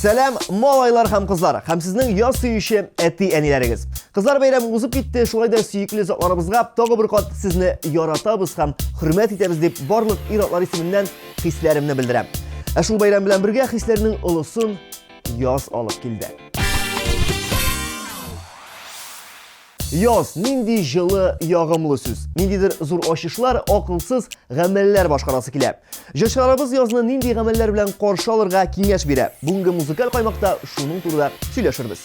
Selam malaylar hem kızlar, hem sizin yaz suyuşu etli enileriniz. Kızlar bayramı uzun gitti, şulay da süyükli zatlarımızga toğu bir kat sizni yaratabız hem hürmet etemiz deyip barlık iratlar isiminden hislerimini bildirem. Şul bayram bilen birge hislerinin ulusun yaz alıp kildi. Yaz, nindi жылы, yağımlı söz. Nindidir zor aşışlar, akılsız gameller başkarası kile. Yaşlarımız yazını nindi gameller bilen karşı alırga kengeç bire. Bugünkü müzikal kaymakta şunun turda söyleşirmiz.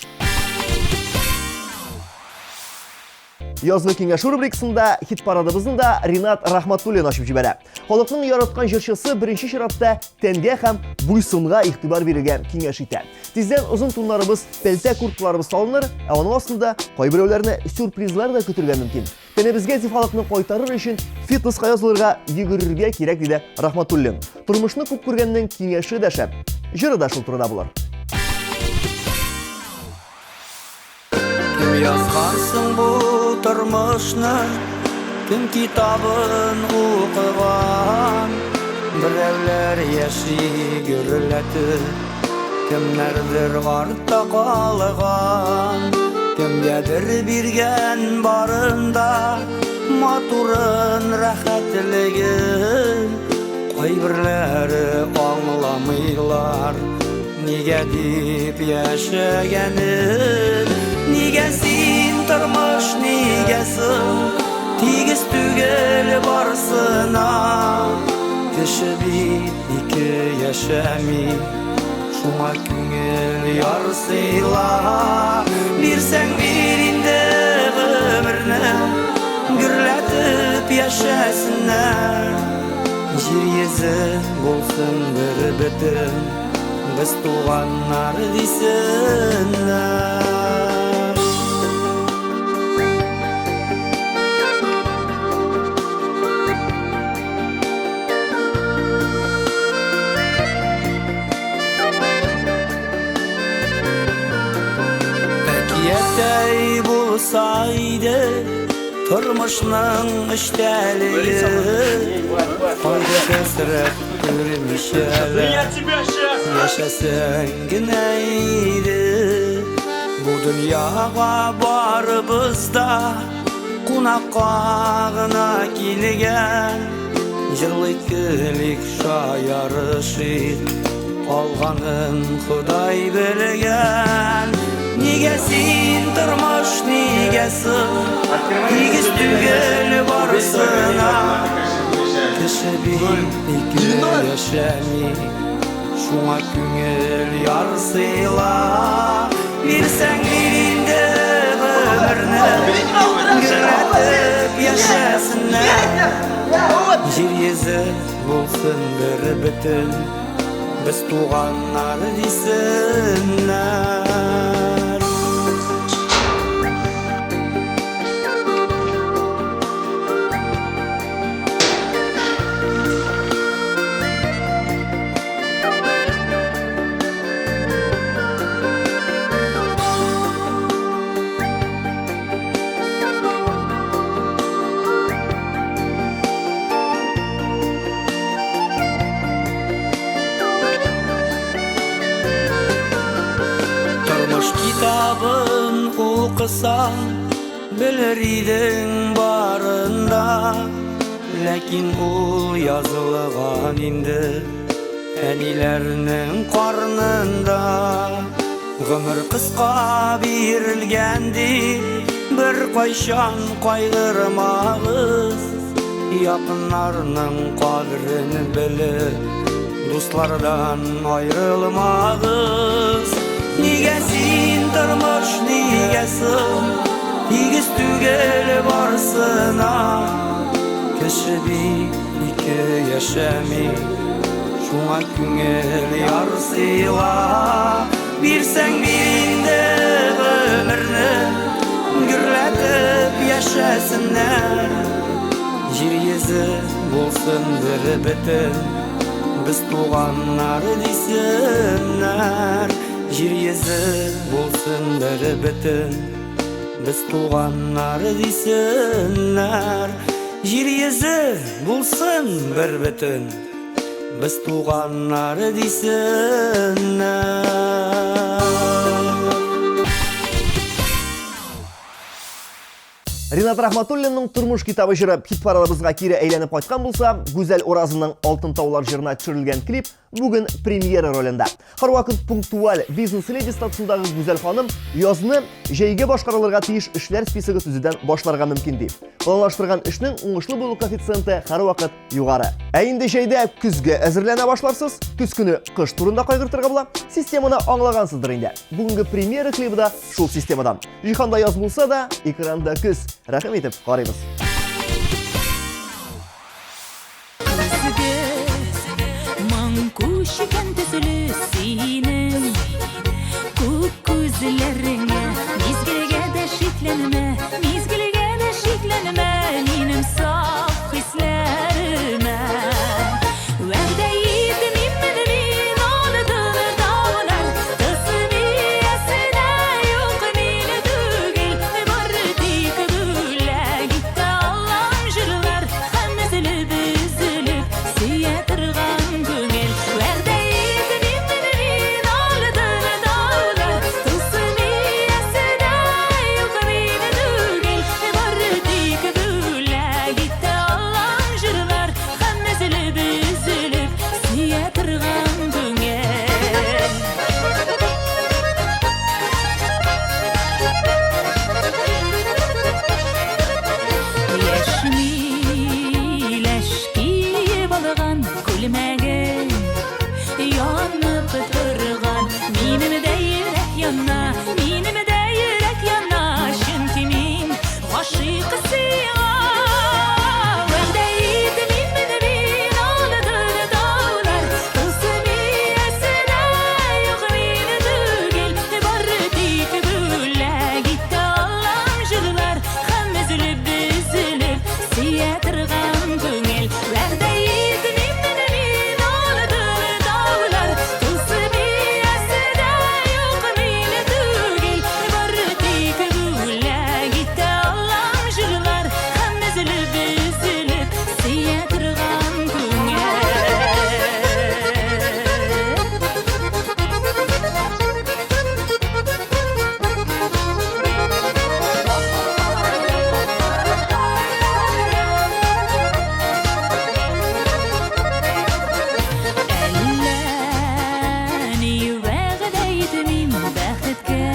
Yazgı kengeş rubrikasında hit paradımızın da Rinat Rahmatullian açıp jibere. Halkının yaratkan jırşısı birinci şiratda tenge hem buysunga ihtibar verilgen kengeş ite. Tizden uzun tunlarımız, pelte kurtlarımız salınır, onun aslında koybrevlerine sürprizler de kütürgen mümkün. Tene bizge zif halkını koytarır için fitness yazılırga yigürürge kerek dedi Rahmatullian. Turmuşunu kup kurgenden kengeşi de şep. Jırı da şul turda bulur. Kim yazgansın bu turmuşnu, kim kitabın okugan, birevler yaşı görületi, kimlerdir artta kalgan, kimgedir birgen barında, maturun rahatligi, koybirleri anlamaylar, nige dip yaşagenin, nigesin turmuş nigesin, tigiz tügel barsına, kişi bir iki yaşami, şuna küngel yarsıyla, bir sen birinde ömrüne, gürletip yaşasınlar, jir yüzü bolsun bir bütün, biz tuğanlar desinler. Yetey bulsaydı turmuşnun işteliği, haydi kesret görmüşler, yaşasın güneydi. Bu dünyaga barыбызda kunakka kilgen, jırlık şayarışı alganın Huday bilgen. Nigesin turmuş nigesin, tigiz tügel barsına, kişi bir iki yaşami, şuna küngel yarsıyla, bir sen birinde ömrüne, gürletip yaşasınlar, jir yüzü bulsun bir bütün, biz tuğanlar desinler. Kitabın okusan bilir idin barında, lekin o yazılgan indi enilerinin karnında. Ömür kıska birilgendi, bir kayşan kaygırmağız, yakınlarının kadrini bilip dostlardan ayrılmağız. Nigesin turmuş nigesin, tigiz tügel barsına, kişi bir iki yaşami, şuna küngel yarsıyla, bir sen birinde ömrünü, gürletip yaşasınlar, jir yüzü bulsun bir bütün, biz tuğanlar desinler. Yer yüzü bulsun bir bütün Biz tuğanlar desinler Yer yüzü bulsun bir bütün Biz tuğanlar desinler Ринат Рахматуллинның тормыш китабы жыры хит парадыбызга кире әйләнеп кайткан булса, Гүзәл Оразының Алтын таулар җырына төшерелгән клип бүген премьера ролендә. Һәрвакыт пунктуаль бизнес-леди статусындагы Гүзәл ханым язны җәйгә башкарылырга тиеш эшләр списогы төзүдән башларга мөмкин ди. Планлаштырган эшнең уңышлы булу коэффициенты һәрвакыт югары. Ә инде җәйдә көзгә әзерләнә башларсыз, көз көне кыш турында кайгыртырга була. Системаны аңлагансыздыр инде. Бүгенге премьера клипы да шул системадан. Җиһанда яз булса да, экранда көз. Рәхим итеп карыйбыз. Маңкушикән төзеле синең күк күзләреңә мизгелгә дә шикләнмә минем саф хисләремә вәгъдә итеп мин алдым дауылар тысмиясенә юк мине түгел бары тик бүләк итте алам җырлар һәм өзелеп сөя торган күңел вәгъдә итеп мин алдым дауылар тысмиясенә юк мине түгел бары тик бүләк итте алам җырлар һәм өзелеп сөя торган күңел Яшмиләшки балыган күлмәге янып торган минем дә йөрәк янна чөнки мин гашыйк сиңа вәгъдә итеп мин алдым дауылар тысмиясенә юк мине түгел бары тик бүләк итте алам җырлар һәм өзелеп сөя торган күңел вәгъдә итеп мин алдым дауылар тысмиясенә юк мине түгел бары тик бүләк итте алам җырлар һәм өзелеп сөя торган күңел Әллә ни вәгъдә итмим бәхеткә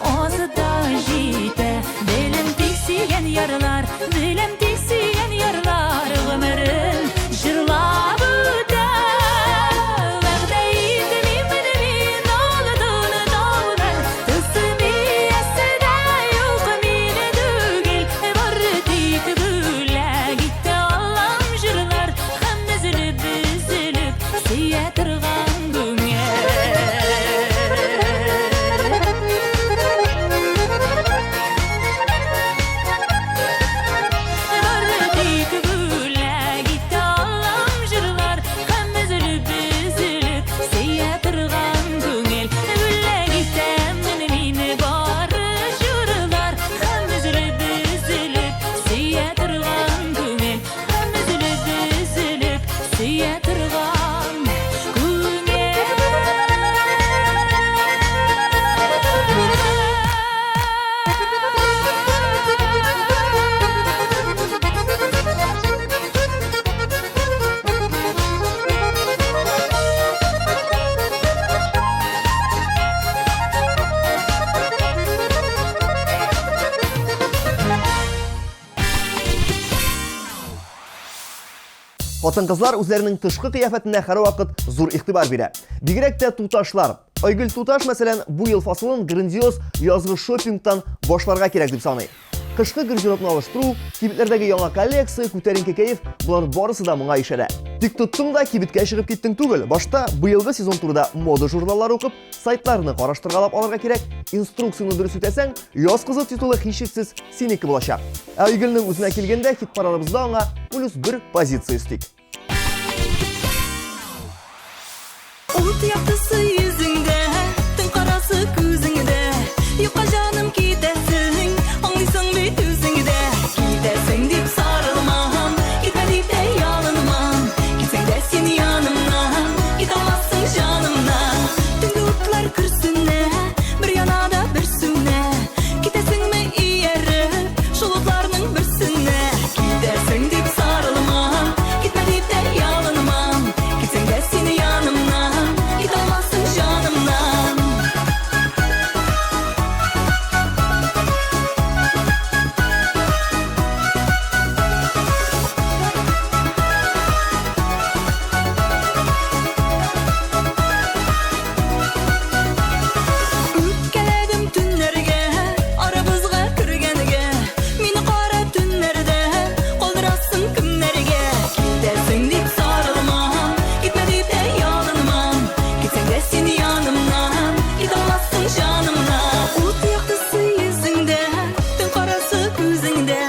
Азыда җитә белем тиксигән ярлар гомерен җырлап үтә вәгъдә итмим мин алдым дауылар тысмиясенә юк мине түгел бары тик бүләк итте алам җырлар һәм өзелеп сөя торган Бары тик бүләк итте алам җырлар һәм өзелеп сөя торган күңел бүләк итәм мин бары җырлар һәм өзелеп сөя торган күңел һәм өзелеп сөя торган Хатын-кызлар үзләренең тышкы кыяфәтенә һәрвакыт зур игътибар бирә. Бигрәк тә туташлар. Айгөл Туташ, мәсәлән, бу ел фасылын грандиоз язгы шопингтан башларга кирәк дип саный. Кышкы гардеробны алыштыру, кибетләрдәге яңа коллекция, күтәренке кәеф, булар барысы да моңа ишарә. Тик тоттың да кибеткә чыгып киттең түгел. Башта быелгы сезон турында мода журналлары укып, сайтларны караштыргалап алырга кирәк. Инструкцияны дөрес үтәсәң, яз кызы титулы һичшиксез синеке булачак. Айгөлнең үзенә килгәндә хит парадыбызда аңа +1 позиция өстик. Ут яктысы йөзеңдә Yuka canım gidesin, anlıysan bir düzünde. Gidesin deyip sarılmam, gitme deyip de yalanmam. Gitsen de seni yanımdan, gidemezsin canımdan. Tüm yurtlar kürsüne, bir yana da bir süne. Gidesin mi iyi yere, şuluklarının birsine. Gidesin deyip sarılmam, gitme deyip de yalanmam. Gitsen de seni yanımdan, gidemezsin canımdan. Ütkeledim tünlerge, arabızga kürgenige. Mini qara tünlerde, qoldurasın kimlerge. Gidesin deyip sarılmam, gitme deyip de yalanmam. Gitsen de seni yanımdan, gidemezsin canımdan. Ut yaktısı yüzünde, tün qarası gözünde.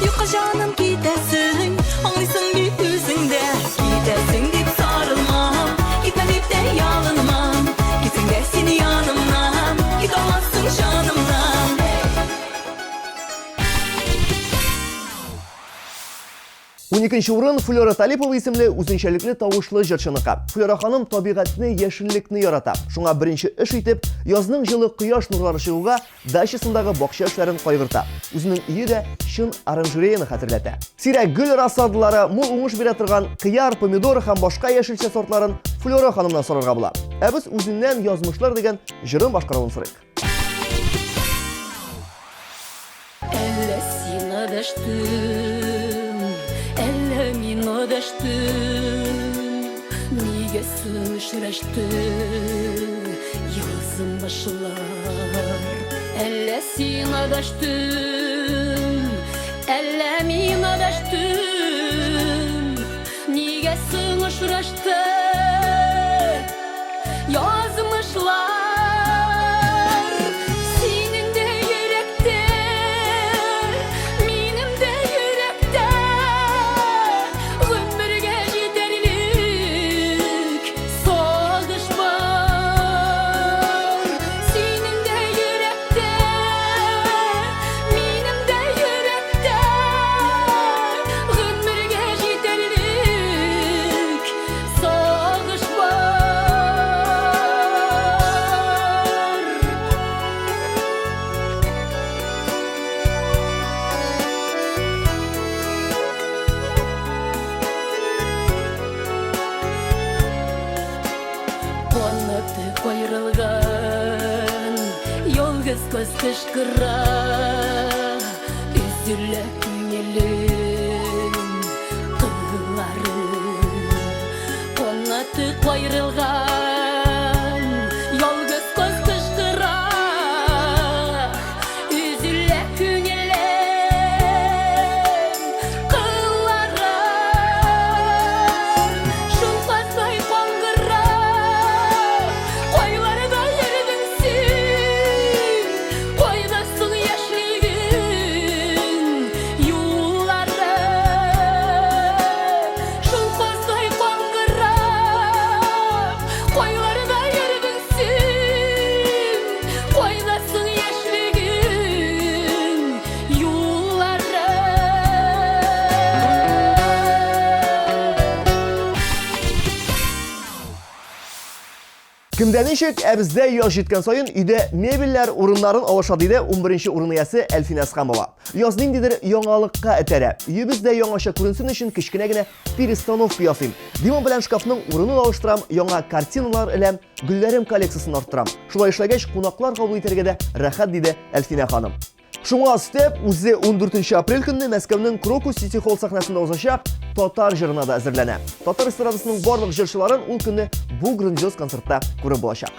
Yuka canım gidesin, anlısın bir yüzünde. Gidesin deyip sarılmam, gitme deyip de yalanmam. Gitsen de seni yanımdan, gidemezsin canımdan. 12-nji урын Флёра Талипова исемле үзенчәлекле тавышлы җырчыныкка. Флёра ханым табигатьне, яшеллекне ярата. Шуңа беренче эш итеп, язның җылы кояш нурлары чыгуга дачасындагы бакча эшләрен кайгырта. Үзенең өе дә чын оранжереяны хәтерләтә. Сирәк гөл рассадылары, мул уңыш бирә торган кыяр, помидор һәм башка яшелчә сортларын Флёра ханымнан сорарга була. Ә без үзеннән язмышлар дигән җырын башкаруын сорыйк. Әллә син адаштың, әллә мин адаштым. Нигә соң очраштың, язым башлар. Әллә син адаштың, әллә мин адаштым. Нигә соң очраштың, язмышлар. Синең дә йөрәктә, минем дә йөрәктә. Гомергә җитәрлек сагыш бар. Синең дә йөрәктә, минем дә йөрәктә. Гомергә җитәрлек сагыш бар. Канаты кайрылган, ялгыз көз кычкыра. Üzülә күңелем, кылларым. Канаты кайрылган, ялгыз көз кычкыра. Üzülә күңелем, кылларым. Шулпастай каңгыра, койларда йөрдең син. Койдасың яшьлегең юллары. Шулпастай каңгыра, койларда йөрдең син. Койдасың яшьлегең юллары. Кемдә ничек, ә бездә яз җиткән саен өйдә мебельләр урыннарын алыша диде 11-нче урын иясе Әлфинә Әсхәмова. Яз ниндидер яңалыкка этәрә. Өебездә яңаша күренсен өчен кечкенә генә перестановка ясыйм. Димон белән шкафның урынын алыштырам, яңа картиналар эләм, гөлләрем коллекциясын арттырам. Шулай эшләгәч, кунаклар кабул итәргә дә рәхәт диде Әлфинә ханым. Шуңа өстәп, үзе 14 апрель көнне Мәскәүнең Крокус Сити Холл сәхнәсендә узачак татар җырына да әзерләнә. Татар эстрадасының барлык җырчыларын ул көнне бу грандиоз концертта күреп булачак.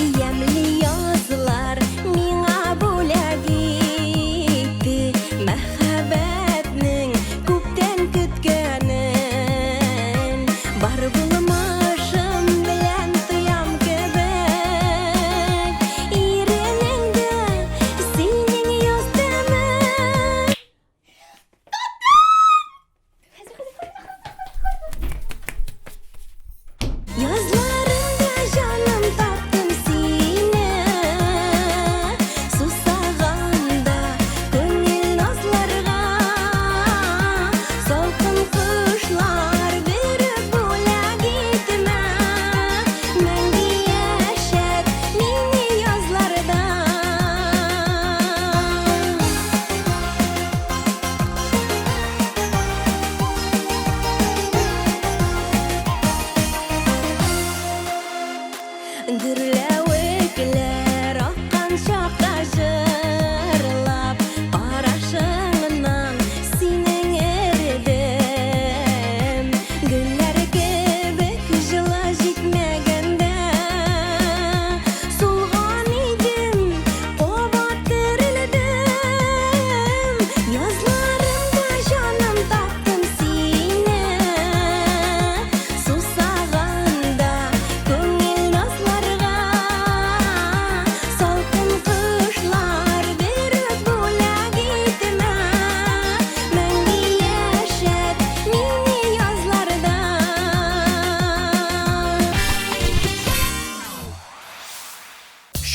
Ямли язлар миңа бүләк итте, мәхәббәтнең күптән көткәнен. Бар булмашым белән тоям кебек, иренеңдә синең яздымы. Язларымда җаным таптым син.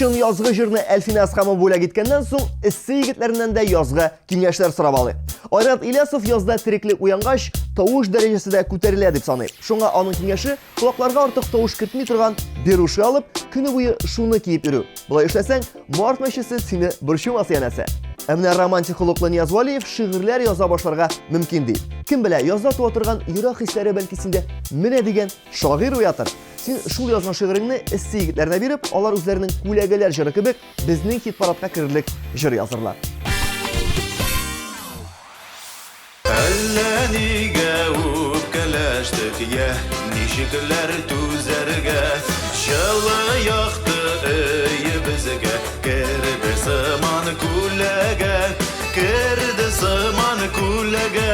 Шын язгы җырны Әлфинә Әсхамова бүләк иткәннән соң, эссе егетләреннән дә язгы киңәшләр сорап алды. Айрат Ильясов язда тереклек уянгач, тавыш дәрәҗәсе дә күтәрелә дип саный. Шуңа аның киңәше колакларга артык тавыш кертми торган беруши алып, көне буе шуны киеп йөрү. Булай эшләсәң, март мәчесе сине борчымас янәсе. Әмнә романтик холыклы Нияз Валиев шигырьләр яза башларга мөмкин ди. Кем белә, язда туа торган йөрәк хисләре бәлки синдә менә дигән шагыйрь уятыр. Син шул язган шигыреңне эссе егетләренә биреп, алар үзләренең күләгәләр җыры кебек безнең хит-парадка кирерлек җыр язырлар. Әллә нигә үпкәләштек, я ничекләр түзәргә, чылы яқты өебезгә, керде сыман күләгә, керде сыман күләгә,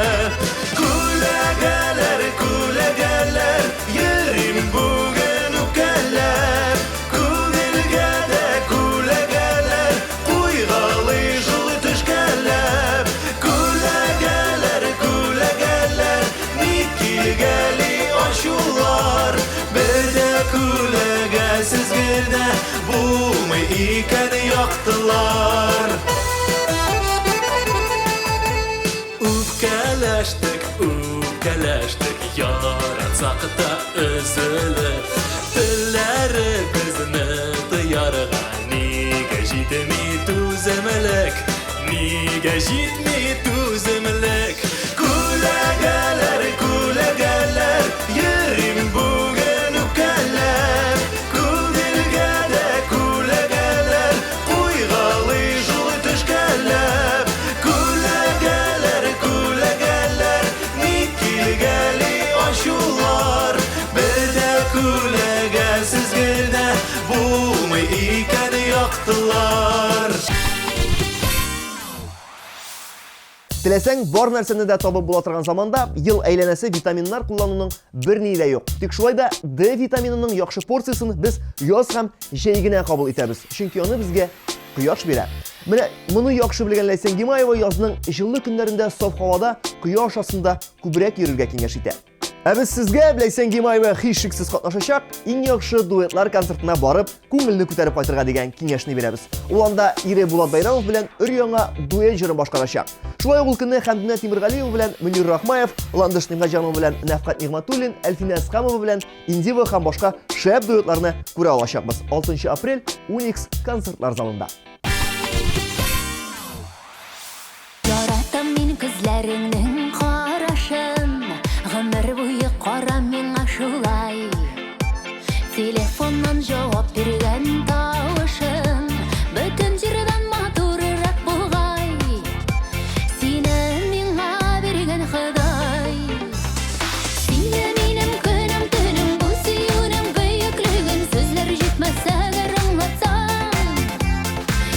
күләгәләр, күләгәләр, йөрим бүген үпкәләр, күңелгә дә күләгәләр, куйгалы җылы төшкәләр, күләгәләр, күләгәләр, ник килгәли ачулар, бер дә күләгәсез генә булмый икән яктылар. Үпкәләштек, үпкәләштек, яратсак та өзелеп, телләребезне тыярга, нигә җитми түземлек, нигә җитми түземлек, күләгәләр, күләгәләр, йөрим бүген үпкәләр, күңелгә дә күләгәләр, куйгалы җылы төшкәләр, күләгәләр, күләгәләр, ник килгәли ачулар, бер дә күләгәсез генә булмый икән яктылар. Теләсәң, бар нәрсәне дә табып була торган заманда, ел әйләнәсе витаминнар куллануның берни дә юк. Тик шулай да D витаминының яхшы порциясын без яз һәм җәй генә кабул итәбез, чөнки аны безгә кояш бирә. Менә моны яхшы белгән Ләйсән Гимаева язның җылы көннәрендә саф һавада, кояш астында күбрәк йөрергә киңәш итә. Ә без сезгә Ләйсән Гимаева һичшиксез катнашачак, иң яхшы дуэтлар концертына барып, күңелне күтәреп кайтырга дигән киңәшне бирәбез. Ул анда ире Булат Байрамов белән өр-яңа дуэт җырын башкарачак. Шулай ук ул көнне Хәмдүнә Тимергалиева белән Мөнир Рахмаев, Ландыш Нимгәҗанова белән Нәфкать Нигъмәтуллин, Әлфинә Әсхамова белән Индива һәм башка шәп дуэтларны күрә алачакбыз. 6 апрель Unix концертлар залында. Яратам мин күзләреңнең карашын, гомер буе карам миңа шулай. Телефоннан җавап биргән тавышын, бөтен җирдән матуррак булгай. Сине миңа биргән Ходай. Сине минем көнем, төнем, бу сөюнең бөеклеген сүзләр җитмәсә гәр аңлатсам.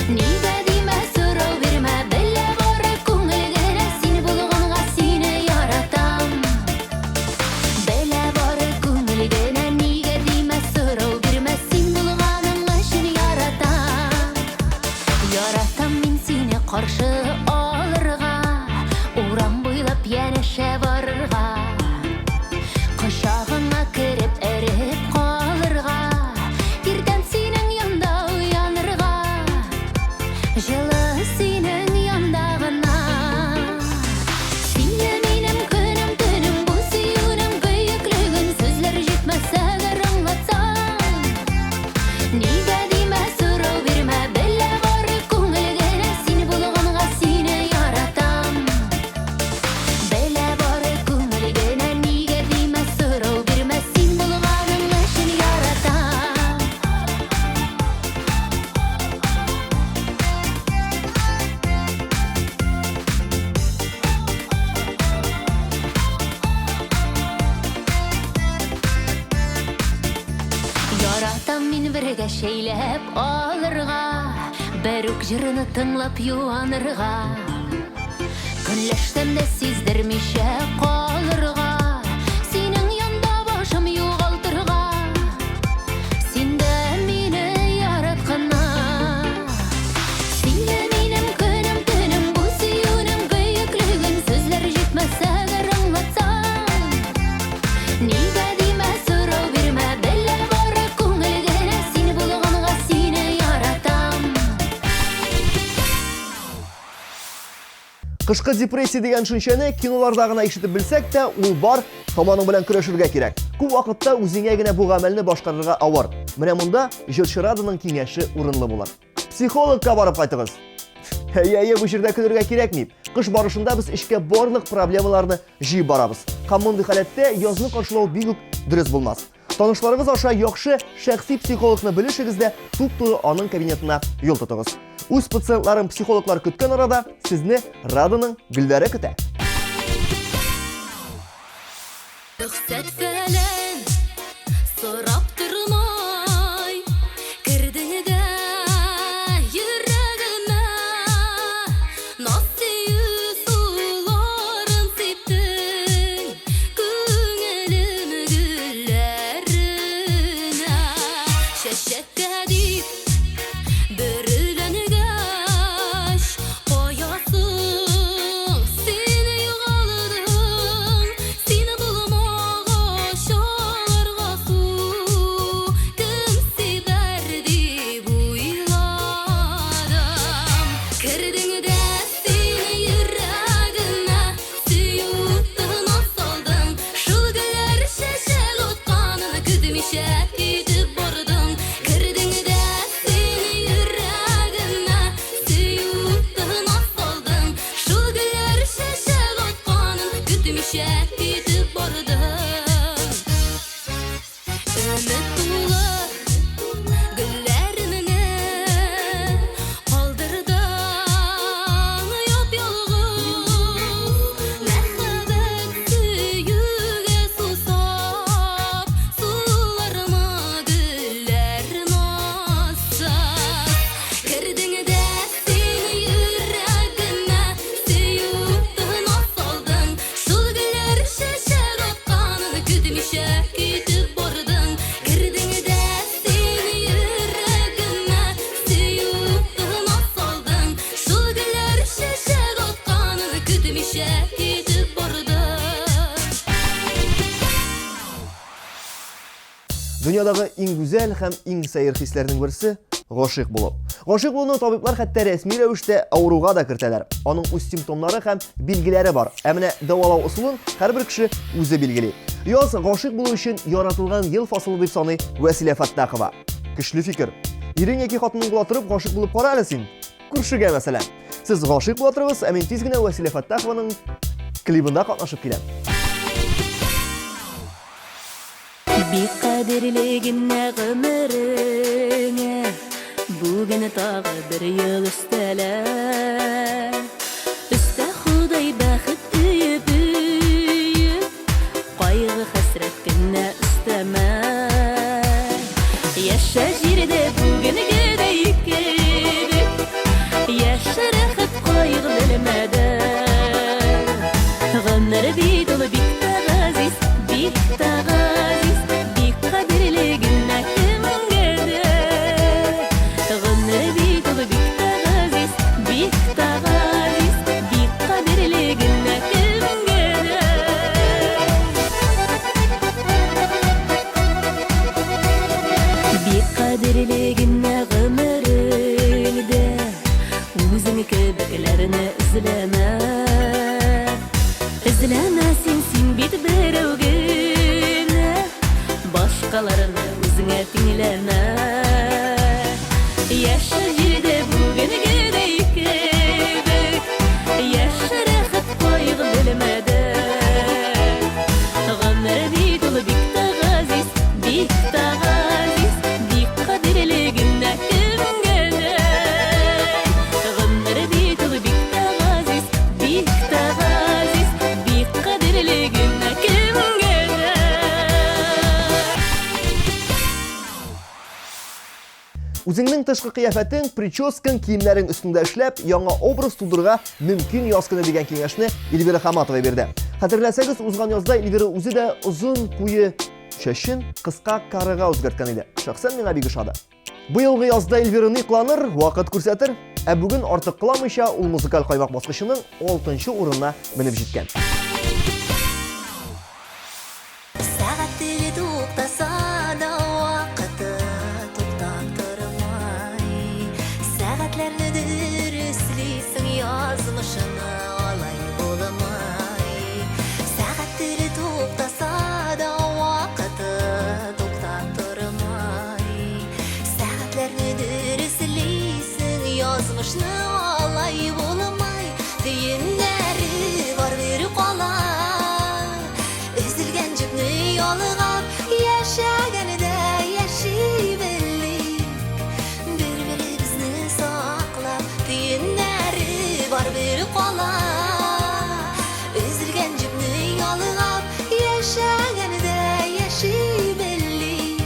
Нигә димә сорау бирмә, белә бары күңелгә син булганга сине яратам. Белә бары күңелгә нигә димә сорау бирмә, син булганың өчен яратам. Яратам мин сине каршы алырга, урам буйлап янәшә барырга. Кочагыңа кереп эреп калырга, иртән синең янда уянырга, җылы синең янда гына. Сине минем көнем, төнем, бу сөюнең бөеклеген сүзләр җитмәсә гәр аңлатсам. Нигә димә сорау бирмә, белә бары күңелгә син булганга сине яратам. Белә бары күңелгә нигә димә сорау бирмә, син булганың өчен яратам. Яратам мин бергә шәйләп алырга, бер үк җырны тыңлап юанырга. Көнләшсәм дә сиздермичә калырга, синең янда башым югалтырга. Син дә мине яратканнан. Сине минем көнем, төнем, бу сөюнең бөеклеген сүзләр җитмәсә гәр аңлатсам. Нигә димә сорау бирмә, белә бары күңелгә син булганга сине яратам. Кышкы депрессия деген шүншәне киноларда гына ишетеп белсәк тә, ул бар, таманың белән көрәшергә кирәк. Күп вакытта үзеңә генә бу гамәлне башкарырга авыр. Менә монда Җырчырадының киңәше урынлы булыр. Психологка барып кайтыгыз. Әйе, бу җирдә көләргә кирәкми. Кыш барышында без эшкә барлык проблемаларны җыеп барабыз. Һәм мондый халәттә язны каршылау бик үк дөрес булмас. Танышларыгыз аша яхшы шәхси психологны белешегез дә, туп-туры аның кабинетына юл тотыгыз. Үз пациентларын психологлар көткән арада сезне Раданың Гөлвәре көтә. Рөхсәт фәлән сорап тормай кирдең дә йөрәгемә насыйы суларын сиптең күңелем гөлләренә чәчәккә дип бөреләнгәч каясың сине югалдың сине булмагач аларга су кем сибәр дип уйладым кирдең дә сине йөрәгемә сөютын асалдың шул гөлләр чәчәк атканын көтмичә китеп бардың кирдең дә сине йөрәгемә сөютын асалдың шул гөлләр чәчәк атканын көтмичә китеп бардың өмет тулы гөлләремне калдырдың яп-ялгыз мәхәббәт сөюгә сусап суларыма гөлләр насап кирдең дә сине йөрәгемә сөютын асалдың шул гөлләр чәчәк атканын көтмичә китеп бардың кирдең дә сине йөрәгемә сөютын асалдың шул гөлләр чәчәк атканын көтмичә китеп бардың Дөньядагы иң гүзәл һәм иң сәер хисләрнең берсе гашыйк булу. Гашыйк булуны табиблар хәтта рәсми рәвештә авыруга да кертәләр. Аның үз симптомнары һәм билгеләре бар. Ә менә дәвалау ысулын һәрбер кеше үзе билгели. Яз гашыйк булу өчен яратылган ел фасылы дип саный Вәсилә Фаттахова. Көчле фикер. Ирең яки хатының була торып гашык булып кара әле син. Күршегә мәсәлән. Сез гашык була торыгыз, ә мин тиз генә Вәсилә Фаттахованың клибында катнашып киләм. Бик кадерлегенә гомереңә бүген тагы бер ел өстәлә өстә Худай бәхет өеп кайгы хәсрәт кенә өстәмә яшә җирдә бүгенгедәй икебек яшә рәхәт кайгы белмәдә гомер бит ул бик тәгазиз бик тәгазиз бик кадерлегенә кемгәдә гомер бит ул бик тәгазиз бик тәгазиз бик кадерлегенә кемгәдә бик кадерлегенә гомереңдә үзең кебекләрне эзләмә эзләмә син бит берәү генә башкаларны үзеңә тиңләмә яшә җирдә бүгенгедәй кебек яшә рәхәт кайгы белмәдә гомер бит ул бик тәгазиз бик кадерлегенә кемгәдә гомер бит ул бик тәгазиз бик кадерлегенә кемгәдә Үзеңнең тышкы кыяфәтең, прическаң, киемнәрең өстендә эшләп, яңа образ тудырырга мөмкин яз көне дигән киңәшне Эльвира Хаматова бирде. Хәтерләсәгез, узган язда Эльвира үзе дә озын, куе чәчен кыска карыга үзгәрткән иде. Шәхсән миңа бик ошады. Быелгы язда Эльвира никланыр, вакыт күрсәтер, ә бүген артык кыламыйча ул музыкаль каймак баскычының 6-нчы урынына менеп җиткән. Сәгате туктаса да вакыты туктап тормай. Сәгатьләрне дөрес Yağışını alay bulmay Deyinleri var bir kola Üzülgen cüpnü yolgap Yaşaganı da yaşayıverlik Bir-birimizni saklap Deyinleri var bir kola Üzülgen cüpnü yolgap Yaşaganı da yaşayıverlik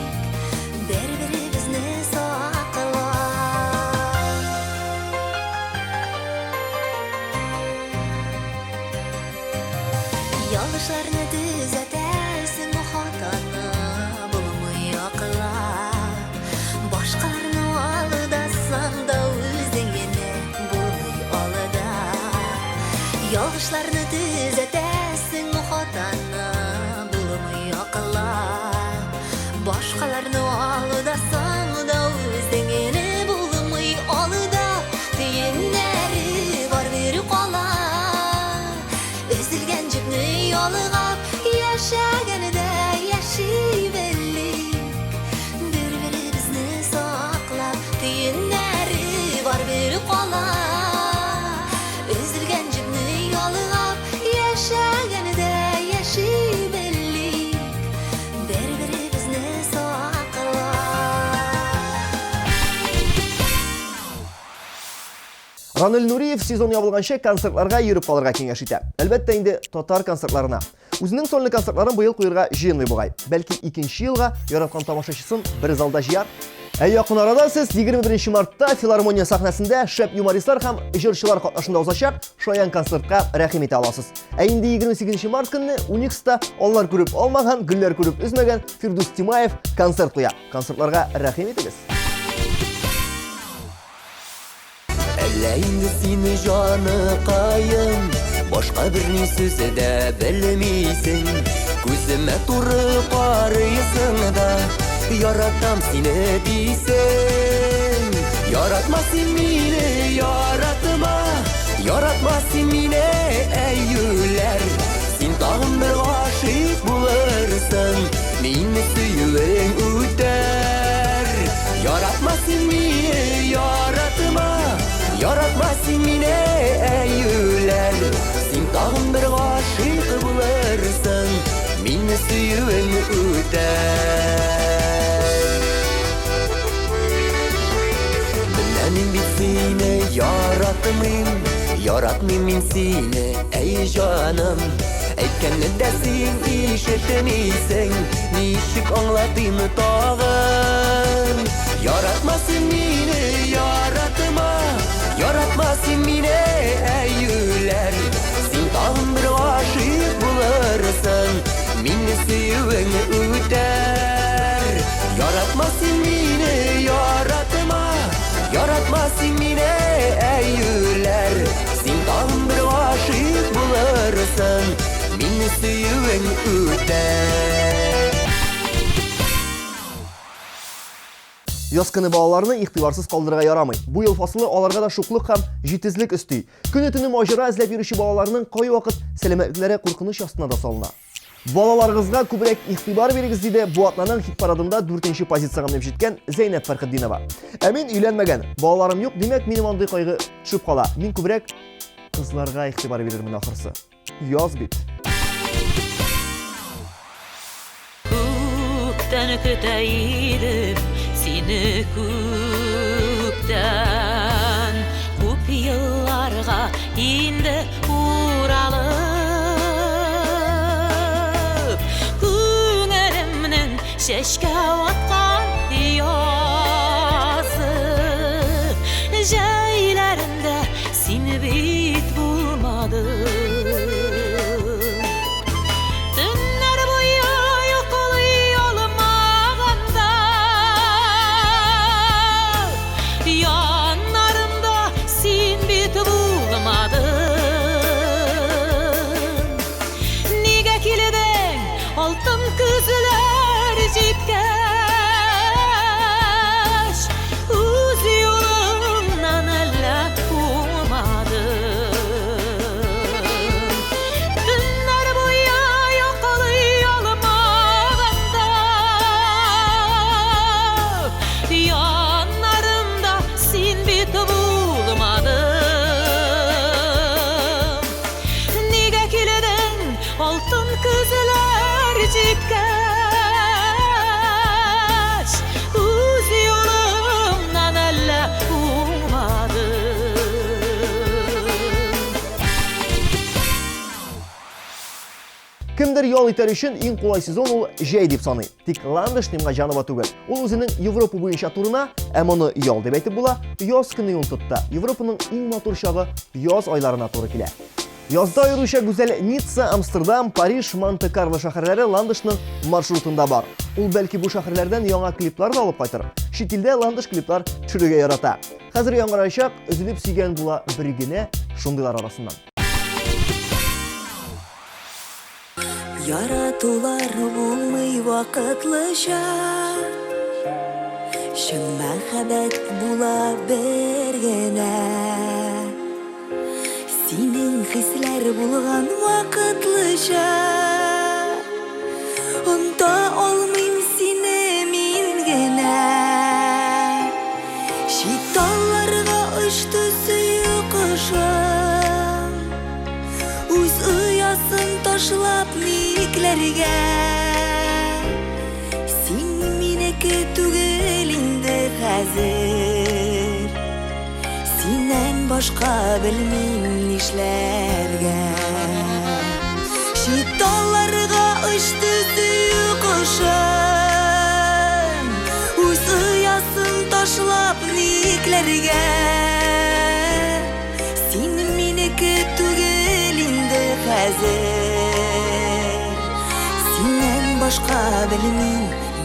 Bir-birimizni saklap Yanlışlarını düzeltersin o hatanı bulmayı akla Başkalarını aldasan da özüngeni bulmayı alda Yanlışlarını düzeltersin o hatanı bulmayı akla Başkalarını aldasan da özüngeni bulmayı alda Deyinleri var bir kola Üzülgen cüpnü yolgap Yaşaganı da yaşayıverlik Bir-birimizni saklap Deyinleri var bir kola Üzülgen cüpnü yolgap Yaşaganı da yaşayıverlik Bir-birimizni saklap Ранел Нуриев сезон ябылганча концертларга йөрүп калырга киңәш итә. Әлбәттә инде татар концертларына. Үзенең сольный концертларын быел куярга җыенмый бугай. Бәлки 2нче елга яраткан тамашачысын бер залда җыяр. Якын арада сез 21 мартта филармония сәхнәсендә шәп юмористлар һәм җырчылар катнашында узачак шаян концертка рәхим итә аласыз. Ә инде 28 март көнне Уникста аллар күреп алмаган, гөлләр күреп үзмәгән Фирдус Тимаев концерт куя. Концертларга рәхим итегез. Әллә инде сине җаныкаем Башка берни сүзе дә белмисең Күземә туры карыйсың да Яратам сине дисең Яратма син мине, яратма Яратма син мине, әйюләр Син тагын бер гашыйк булырсың Мине сөюең үтәр Яратма син мине, яратма Яратма син мине, әйюләр Син тагын бер гашыйк булырсың Мине сөюең үтәр Менә мин бит сине яратмыйм Яратмыйм мин сине, әй җаным Әйткәнне дә син ишетмисең Ничек аңлатыйм тагын Яратма син мине, яратма Яратма син мине, әйюләр Син тагын бер гашыйк булырсың Мине сөюең үтәр Яратма син мине, яратма Яратма син мине, әйюләр Син тагын бер гашыйк булырсың Мине сөюең үтәр Яз көне балаларны игътибарсыз калдырырга ярамый. Бу ел фасылы аларга да шуклык һәм җитезлек өсти. Көне-төне маҗара эзләп йөрүче балаларның кай вакыт сәламәтлекләре куркыныч астына да салына. Балаларыгызга күбрәк игътибар бирегез диде бу атнаның хит парадында 4нче позицияга менеп җиткән Зәйнәп Фәрхетдинова. Ә мин өйләнмәгән, балаларым юк, димәк минем андый кайгы төшеп кала. Мин күбрәк кызларга игътибар бирермен ахырсы. Яз бит. Күктән көтә идем сине күптән Күп елларга инде уралып Күңелемнең чәчкә аткан язы Җәйләрендә син бит булмадың Altın kızlar cidkəş Uz yolundan Кемдер ял итәр өчен иң кулай сезон ул җәй дип саный. Тик Ландыш Нимга Жанова түгел. Ул үзенең Европа буенча турына, моны ял дип әйтеп була, яз көне юл тотты. Европаның иң матур чагы яз айларына туры килә. Язда аеруча гүзәл Ницца, Амстердам, Париж, Монте-Карло шәһәрләре Ландышның маршрутында бар. Ул бәлки бу шәһәрләрдән яңа клиплар да алып кайтыр. Чит илдә Ландыш клиплар төшерергә ярата. Хәзер яңгырачак, үзенеп сөйгән була бер генә шундыйлар арасыннан. Яратулар булмый вакытлыча, шын мәхәббәт була бер генә. Синең хисләр булган вакытлыча, онта алмыйм сине мин генә. Шиталларга очты сөю кышым, үз оясын ташлап никләргә. Син минеке түгел инде хәзер, синнән башка белмим нишләргә. Шиталларга очты сөю кышым, үз оясын ташлап никләргә. Син минеке түгел инде хәзер, синнән башка белмим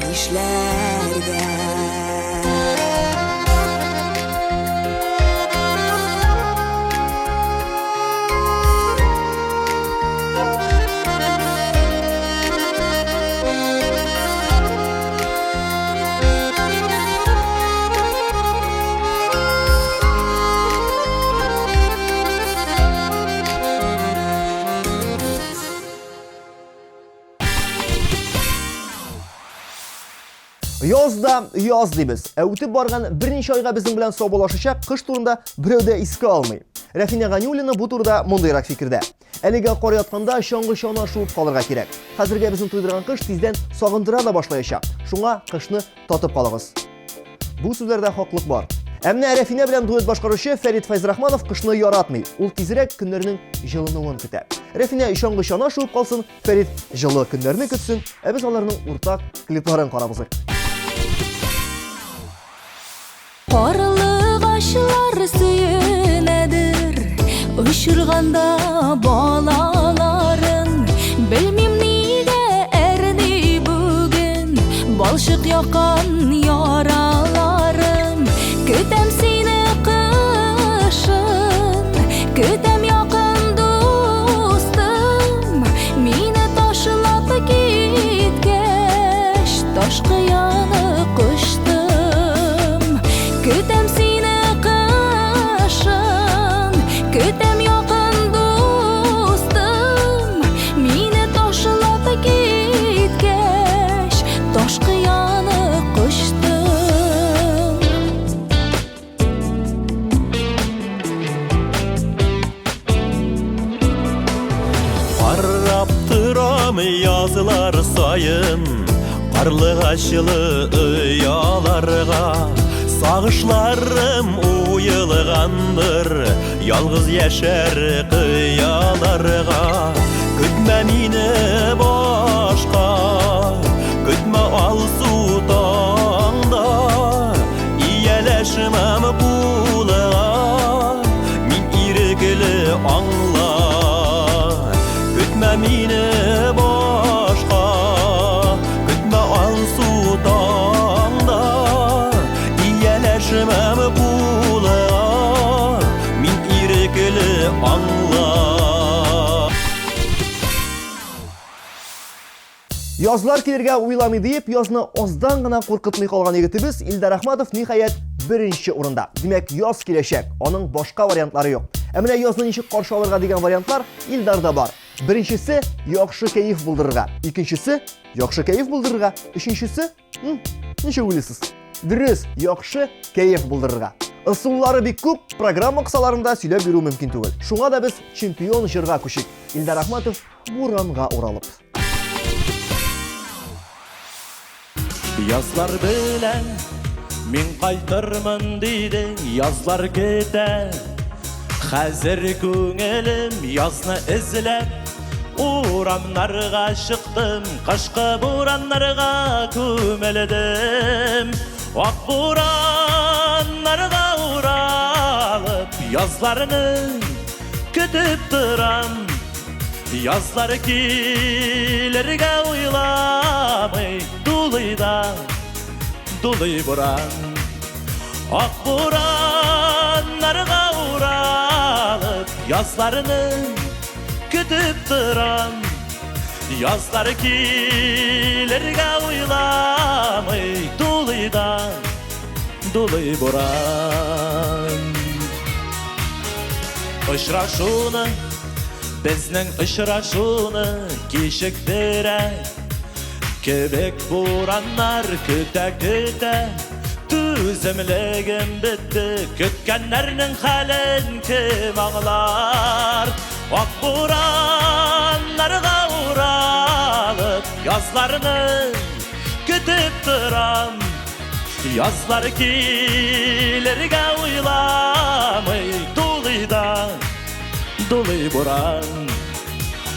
нишләргә. Язда яз дибез. Үтеп барган берничә айга безнең белән саубулашачак кыш турында берәү дә искә алмый. Рафина Ганиуллина бу турыда мондыйрак фикердә. Әлегә кар ятканда чаңгы чана шуып калырга кирәк. Хәзергә безнең туйдырган кыш тиздән сагындыра да башлаячак. Шуңа кышны татып калыгыз. Бу сүзләрдә хаклык бар. Әмма Рафина белән дуэт башкаручы Фәрит Файзрахманов кышны яратмый. Ул тизрәк көннәрнең җылынуын көтә. Рафина чаңгы чана шуып калсын, Фәрит җылы көннәрне көтсен. Без аларның уртак клипларын карабыз. Карлык ашлар сөенәдер, очырганда балаларын. Белмим нигә әрни бүген, балчык яккан яраларым. Көтәм сине кышын, көтәм якын дустым. Мине ташлап киткәч, ташкы яны кыштым. Көтәм сине кышын, көтәм якын дустым. Мине ташлап киткәч, ташкы яны кыштым. Карап торам язлар сайын, карлыгачлы ояларга. Сагышларым уелгандыр, ялгыз яшәр кыяларга. Көтмә мине башка, көтмә алсу таңда. Ияләшмәм кулга, мин ирекле аңла. Көтмә мине башка, көтмә алсу таңда. Ияләшмәм кулга, мин ирекле аңла. Язлар килергә уйламый дип, язны аздан гына куркытмый калган егетебез Илдар Ахматов ниһаять беренче урында. Димәк, яз киләчәк, аның башка вариантлары юк. Менә язны ничек каршы алырга дигән вариантлар Илдарда бар. Беренчесе яхшы кәеф булдырырга, икенчесе яхшы кәеф булдырырга, өченчесе ничек уйлыйсыз? Дөрес, яхшы кәеф булдырырга. Ысуллары бик күп, программа кысаларында сөйләп бирү мөмкин түгел. Шуңа да без чемпион җырга күчик. Илдар Ахматов буранга уралып. Язлар белән мин кайтырмын диде, язлар көтә. Хәзер күңелем язны эзләп Бураннарга чыктым, кышкы бураннарга күмелдем. Ак бураннарга уралып, язларны күтүп турам. Yazlar kilerge uylamay, duluy buran. Ak buranlarga uğralıp, yazlarını kütüp duran. Yazlar kilerge uylamay, duluy buran. Işraşunu Bizning ışraşuny kişikdirek Kebek buranlar küte Tüzümlegim bitti Kütkenlerinin halin kim ağlar Ak buranlarga uğralıp Yazlarını kütüp duram Yazlar kilerge uylamay Duluy buran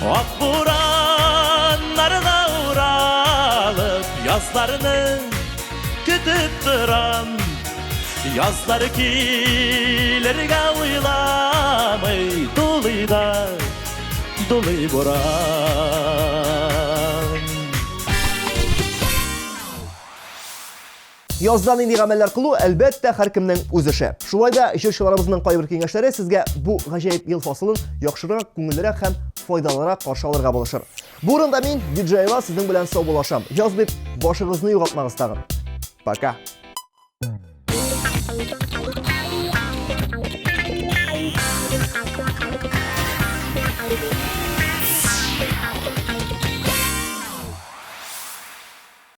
Ak buranlarga uğralıp Yazlarını kütüp duram Yazlar kilerge uylamay Duluy buran Яздан инди гамәлләр кылу әлбәттә һәркемнең үз эше. Шулай да җырчыларыбызның кайбер киңәшләре сезгә бу гаҗәеп ел фасылын яхшырак, күңеллерәк һәм файдалырак каршы алырга булышыр. Бу урында мин диджейла сезнең белән сау булашам. Яз дип башыгызны югалтмагыз тагын. Пока.